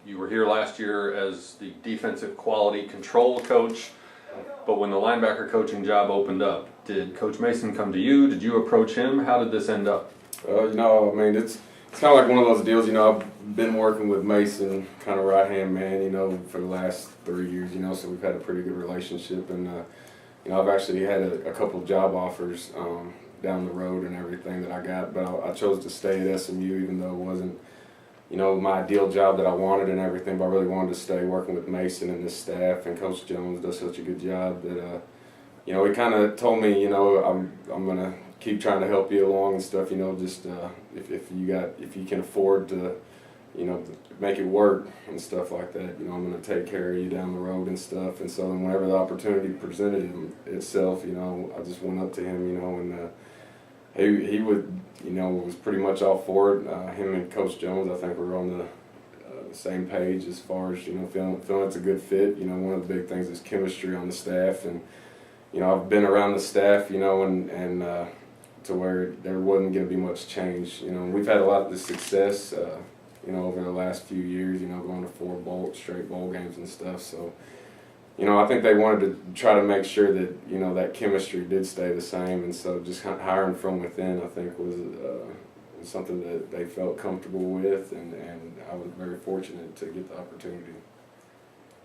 You were here last year as the defensive quality control coach, but when the linebacker coaching job opened up, did Coach Mason come to you? Did you approach him? How did this end up? I mean, it's kind of like one of those deals. I've been working with Mason, kind of right-hand man, for the last 3 years, so we've had a pretty good relationship. And, I've actually had a couple of job offers down the road and everything that I got, but I chose to stay at SMU even though it wasn't, my ideal job that I wanted and everything, but I really wanted to stay working with Mason and his staff, and Coach Jones does such a good job that, he kind of told me, I'm going to keep trying to help you along and stuff, just if you can afford to, make it work and stuff like that, I'm going to take care of you down the road and stuff. And so then whenever the opportunity presented itself, I just went up to him, and he would, was pretty much all for it. Him and Coach Jones, I think we're on the same page as far as, feeling it's a good fit. One of the big things is chemistry on the staff, and, I've been around the staff, and to where there wasn't going to be much change. We've had a lot of the success, over the last few years, going to 4 straight bowl games and stuff. So, I think they wanted to try to make sure that, that chemistry did stay the same. And so just kind of hiring from within, I think, was something that they felt comfortable with. And I was very fortunate to get the opportunity.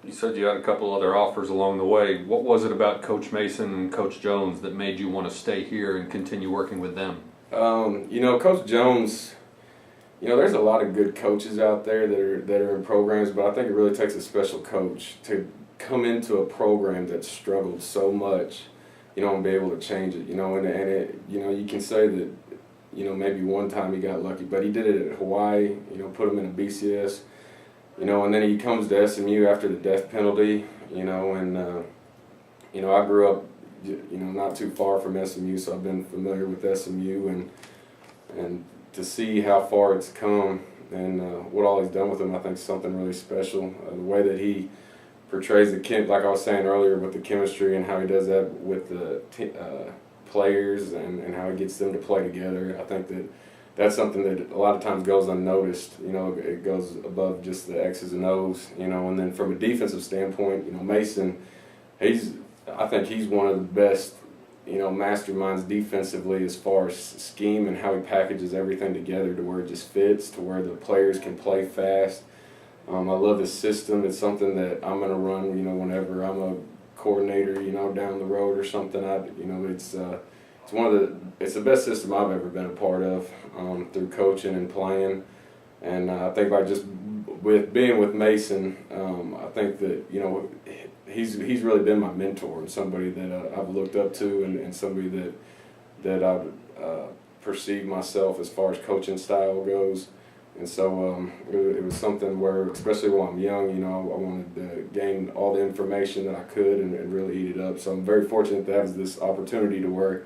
You said you had a couple other offers along the way. What was it about Coach Mason and Coach Jones that made you want to stay here and continue working with them? Coach Jones, there's a lot of good coaches out there that are in programs, but I think it really takes a special coach to come into a program that struggled so much, and be able to change it, and it, you can say that, maybe one time he got lucky, but he did it at Hawaii, put him in a BCS, and then he comes to SMU after the death penalty, and, I grew up, not too far from SMU, so I've been familiar with SMU, and to see how far it's come and what all he's done with them, I think is something really special. The way that he portrays like I was saying earlier, with the chemistry and how he does that with the players and how he gets them to play together, I think that's something that a lot of times goes unnoticed. It goes above just the X's and O's. And then from a defensive standpoint, Mason, I think he's one of the best, masterminds defensively as far as scheme and how he packages everything together to where it just fits, to where the players can play fast. I love his system. It's something that I'm going to run, whenever I'm a coordinator, down the road or something. It's the best system I've ever been a part of, through coaching and playing. And I think by just with being with Mason, I think that, he's really been my mentor and somebody that I've looked up to, and somebody that I've perceived myself as far as coaching style goes. And so it was something where, especially while I'm young, I wanted to gain all the information that I could and really eat it up. So I'm very fortunate to have this opportunity to where,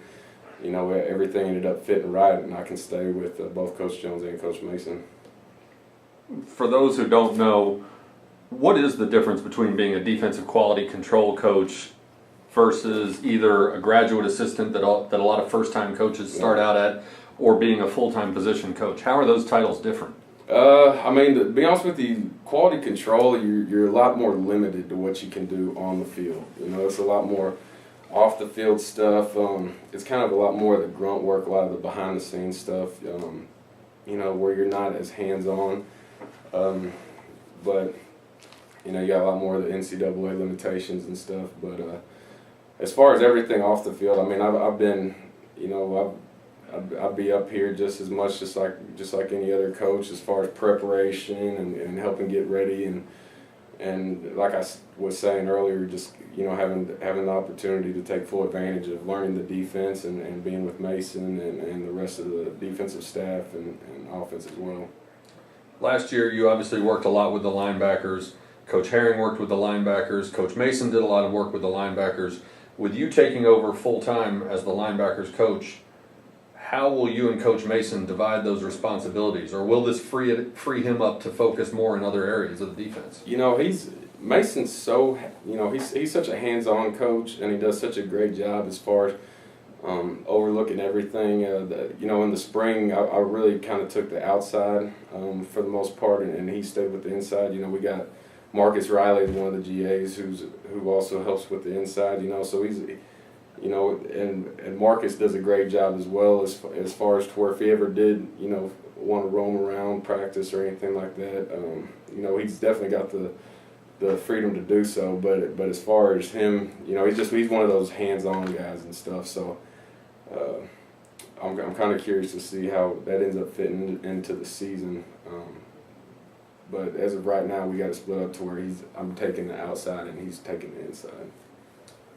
everything ended up fitting right, and I can stay with both Coach Jones and Coach Mason. For those who don't know, what is the difference between being a defensive quality control coach versus either a graduate assistant that a lot of first-time coaches start out at, or being a full-time position coach? How are those titles different? To be honest with you, quality control, you're a lot more limited to what you can do on the field. It's a lot more off-the-field stuff. It's kind of a lot more of the grunt work, a lot of the behind-the-scenes stuff, where you're not as hands-on. But you got a lot more of the NCAA limitations and stuff. But as far as everything off the field, I've been, I'd be up here just as much, just like any other coach, as far as preparation and helping get ready, and like I was saying earlier, just having the opportunity to take full advantage of learning the defense and being with Mason and the rest of the defensive staff and offense as well. Last year, you obviously worked a lot with the linebackers. Coach Herring worked with the linebackers. Coach Mason did a lot of work with the linebackers. With you taking over full-time as the linebackers coach, how will you and Coach Mason divide those responsibilities, or will this free him up to focus more in other areas of the defense? Mason's so, he's such a hands-on coach, and he does such a great job as far as overlooking everything. In the spring, I really kind of took the outside for the most part, and he stayed with the inside. We got Marcus Riley, one of the GAs, who also helps with the inside. So he's, and Marcus does a great job as well as far as to where if he ever did, want to roam around, practice or anything like that, he's definitely got the freedom to do so. But as far as him, he's one of those hands-on guys and stuff. So I'm kind of curious to see how that ends up fitting into the season. But as of right now, we got to split up to where I'm taking the outside and he's taking the inside.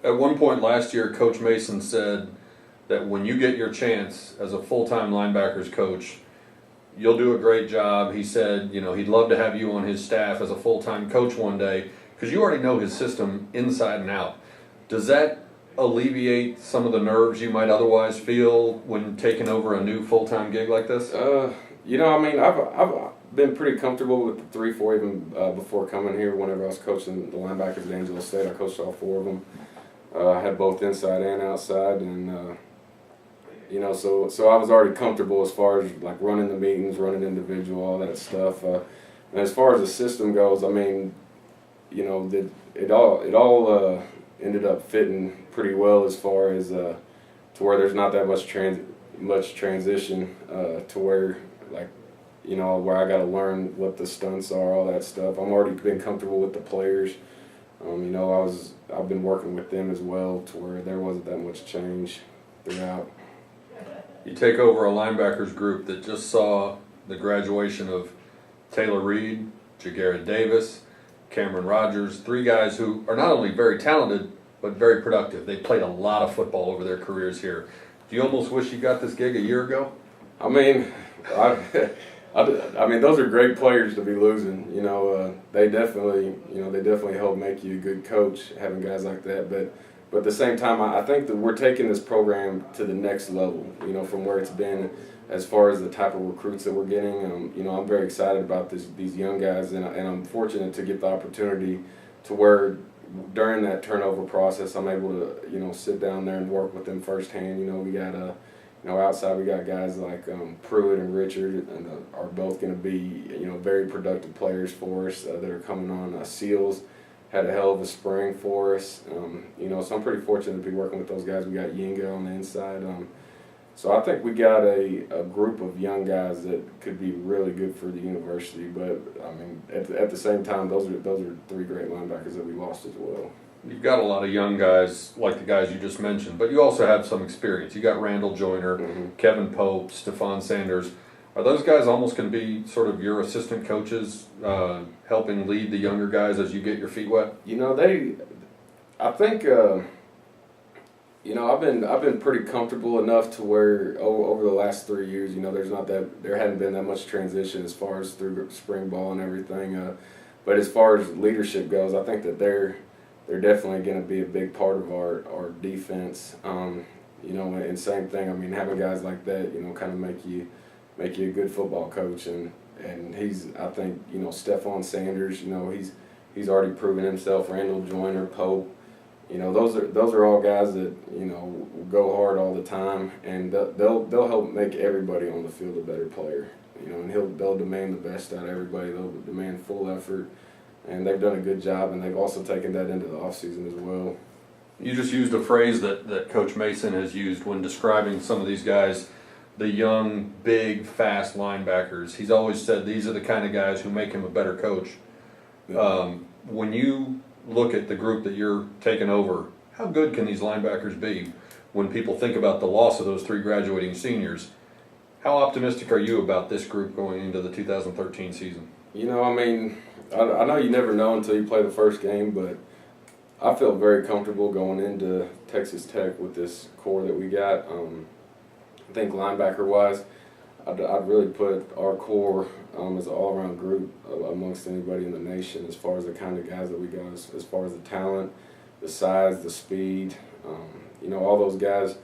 At one point last year, Coach Mason said that when you get your chance as a full-time linebackers coach, you'll do a great job. He said, he'd love to have you on his staff as a full-time coach one day because you already know his system inside and out. Does that alleviate some of the nerves you might otherwise feel when taking over a new full-time gig like this? I've been pretty comfortable with the 3-4 even before coming here. Whenever I was coaching the linebackers at Angelo State, I coached all 4 of them. I had both inside and outside, and so I was already comfortable as far as like running the meetings, running individual, all that stuff. And as far as the system goes, it all ended up fitting pretty well as far as to where there's not that much transition to where where I got to learn what the stunts are, all that stuff. I'm already been comfortable with the players. I've been working with them as well to where there wasn't that much change throughout. You take over a linebackers group that just saw the graduation of Taylor Reed, Jagarrett Davis, Cameron Rogers, 3 guys who are not only very talented, but very productive. They played a lot of football over their careers here. Do you almost wish you got this gig a year ago? Those are great players to be losing. They definitely help make you a good coach, having guys like that. But at the same time, I think that we're taking this program to the next level, from where it's been as far as the type of recruits that we're getting. I'm very excited about these young guys, and I'm fortunate to get the opportunity to where during that turnover process, I'm able to, sit down there and work with them firsthand. We got outside we got guys like Pruitt and Richard, and are both going to be, very productive players for us that are coming on. Seals had a hell of a spring for us. So I'm pretty fortunate to be working with those guys. We got Yinga on the inside. So I think we got a group of young guys that could be really good for the university. But at the same time, those are 3 great linebackers that we lost as well. You've got a lot of young guys like the guys you just mentioned, but you also have some experience. You got Randall Joyner, Kevin Pope, Stephon Sanders. Are those guys almost going to be sort of your assistant coaches, helping lead the younger guys as you get your feet wet? I've been pretty comfortable enough to where over the last 3 years, there hadn't been that much transition as far as through spring ball and everything. But as far as leadership goes, I think that they're definitely going to be a big part of our defense. And same thing. Having guys like that, kind of make you a good football coach. And I think Stephon Sanders, he's already proven himself. Randall Joyner, Pope, those are all guys that go hard all the time, and they'll help make everybody on the field a better player. And they'll demand the best out of everybody. They'll demand full effort. And they've done a good job, and they've also taken that into the offseason as well. You just used a phrase that Coach Mason has used when describing some of these guys, the young, big, fast linebackers. He's always said these are the kind of guys who make him a better coach. When you look at the group that you're taking over, how good can these linebackers be when people think about the loss of those 3 graduating seniors? How optimistic are you about this group going into the 2013 season? I know you never know until you play the first game, but I felt very comfortable going into Texas Tech with this core that we got. I think linebacker-wise, I'd really put our core as an all-around group amongst anybody in the nation as far as the kind of guys that we got, as far as the talent, the size, the speed. All those guys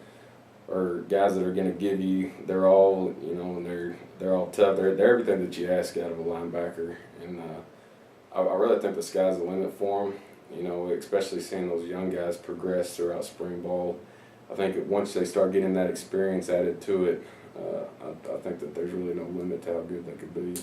are guys that are going to give you, they're all, and they're all tough. They're everything that you ask out of a linebacker. And I really think the sky's the limit for them, especially seeing those young guys progress throughout spring ball. I think that once they start getting that experience added to it, I think that there's really no limit to how good they could be.